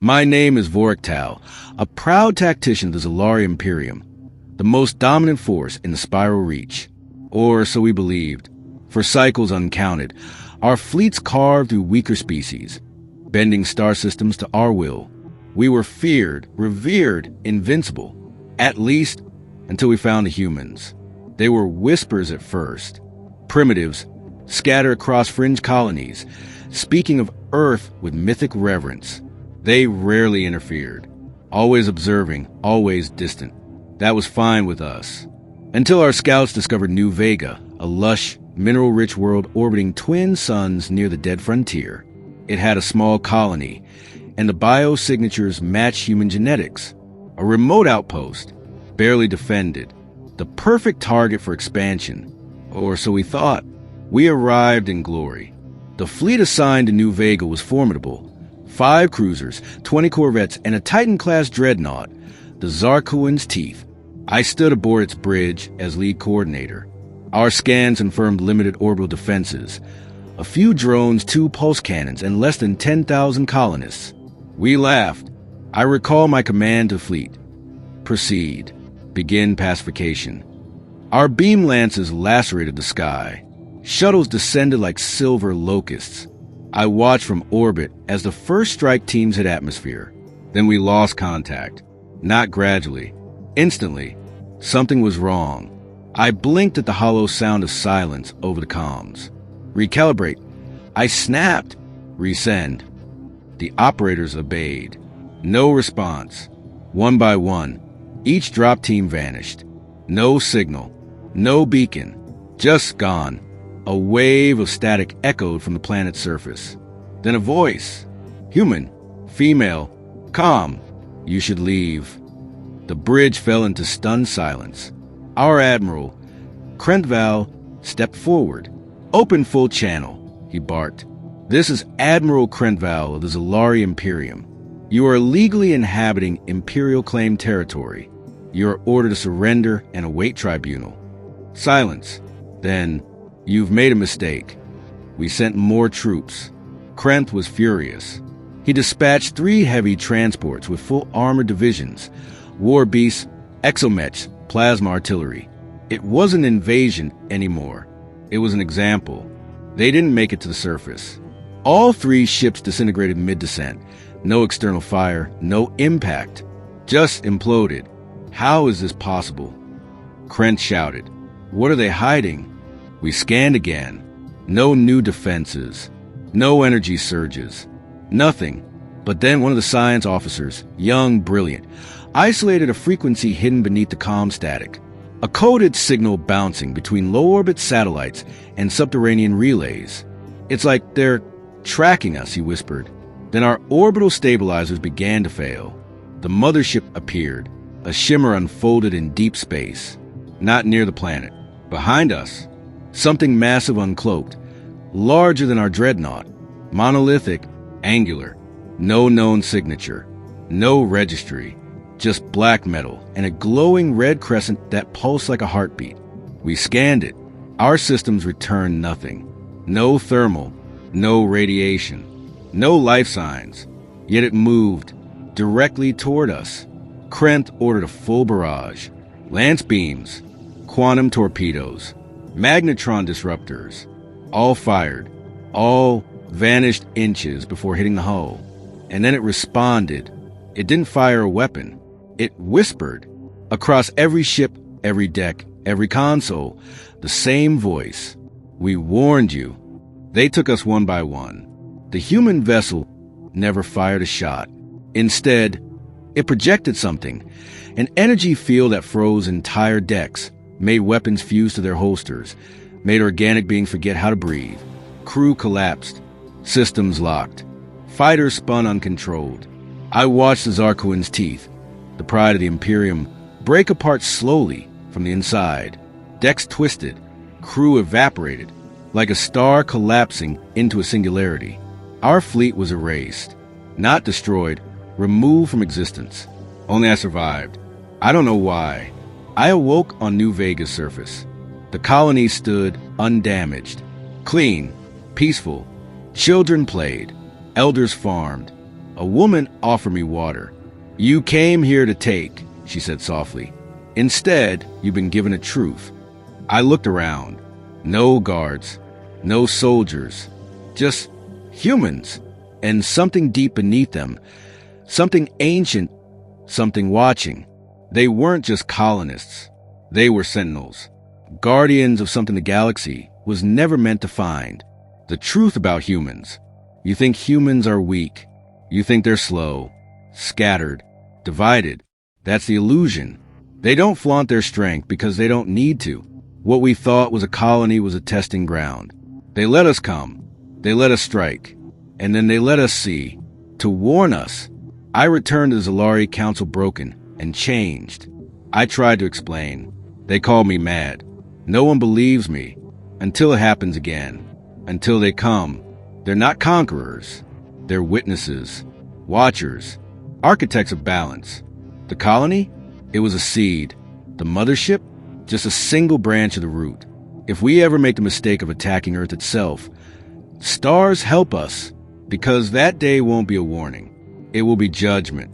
My name is Vorktal, a proud tactician of the Zalari Imperium, the most dominant force in the Spiral Reach. Or so we believed. For cycles uncounted, our fleets carved through weaker species, bending star systems to our will. We were feared, revered, invincible, at least until we found the humans. They were whispers at first, primitives scattered across fringe colonies, speaking of Earth with mythic reverence. They rarely interfered, always observing, always distant. That was fine with us. Until our scouts discovered New Vega, a lush, mineral-rich world orbiting twin suns near the dead frontier. It had a small colony, and the biosignatures matched human genetics. A remote outpost, barely defended. The perfect target for expansion. Or so we thought. We arrived in glory. The fleet assigned to New Vega was formidable. 5 cruisers, 20 corvettes, and a Titan-class dreadnought, the Zarkuin's Teeth. I stood aboard its bridge as lead coordinator. Our scans confirmed limited orbital defenses. A few drones, 2 pulse cannons, and less than 10,000 colonists. We laughed. I recall my command to fleet. Proceed. Begin pacification. Our beam lances lacerated the sky. Shuttles descended like silver locusts. I watched from orbit as the first strike teams hit atmosphere. Then we lost contact. Not gradually. Instantly. Something was wrong. I blinked at the hollow sound of silence over the comms. Recalibrate. I snapped. Resend. The operators obeyed. No response. One by one, each drop team vanished. No signal. No beacon. Just gone. A wave of static echoed from the planet's surface. Then a voice. Human. Female. Calm. You should leave. The bridge fell into stunned silence. Our admiral, Krentval, stepped forward. Open full channel, he barked. This is Admiral Krentval of the Zalari Imperium. You are illegally inhabiting Imperial claimed territory. You are ordered to surrender and await tribunal. Silence. Then, you've made a mistake. We sent more troops. Krent was furious. He dispatched 3 heavy transports with full armored divisions, war beasts, exomechs, plasma artillery. It wasn't an invasion anymore. It was an example. They didn't make it to the surface. All 3 ships disintegrated mid-descent. No external fire, no impact. Just imploded. How is this possible? Krent shouted. What are they hiding? We scanned again. No new defenses. No energy surges. Nothing. But then one of the science officers, young, brilliant, isolated a frequency hidden beneath the comm static. A coded signal bouncing between low-orbit satellites and subterranean relays. It's like they're tracking us, he whispered. Then our orbital stabilizers began to fail. The mothership appeared. A shimmer unfolded in deep space. Not near the planet. Behind us, something massive uncloaked. Larger than our dreadnought. Monolithic, angular. No known signature. No registry. Just black metal and a glowing red crescent that pulsed like a heartbeat. We scanned it. Our systems returned nothing. No thermal, no radiation, no life signs. Yet it moved directly toward us. Krent ordered a full barrage. Lance beams, quantum torpedoes, magnetron disruptors. All fired. All vanished inches before hitting the hull. And then it responded. It didn't fire a weapon. It whispered. Across every ship, every deck, every console, the same voice. We warned you. They took us one by one. The human vessel never fired a shot. Instead, it projected something. An energy field that froze entire decks, made weapons fuse to their holsters, made organic beings forget how to breathe. Crew collapsed. Systems locked. Fighters spun uncontrolled. I watched the Zarkuin's Teeth, the pride of the Imperium, break apart slowly from the inside. Decks twisted. Crew evaporated, like a star collapsing into a singularity. Our fleet was erased. Not destroyed, removed from existence. Only I survived. I don't know why. I awoke on New Vega's surface. The colony stood undamaged. Clean. Peaceful. Children played. Elders farmed. A woman offered me water. "You came here to take," she said softly. "Instead, you've been given a truth." I looked around. No guards, no soldiers, just humans, and something deep beneath them, something ancient, something watching. They weren't just colonists. They were sentinels, guardians of something the galaxy was never meant to find. The truth about humans. You think humans are weak. You think they're slow, scattered, divided. That's the illusion. They don't flaunt their strength because they don't need to. What we thought was a colony was a testing ground. They let us come. They let us strike. And then they let us see. To warn us. I returned to the Zalari Council broken and changed. I tried to explain. They called me mad. No one believes me. Until it happens again. Until they come. They're not conquerors. They're witnesses. Watchers. Architects of balance. The colony? It was a seed. The mothership? Just a single branch of the root. If we ever make the mistake of attacking Earth itself, stars help us, because that day won't be a warning. It will be judgment.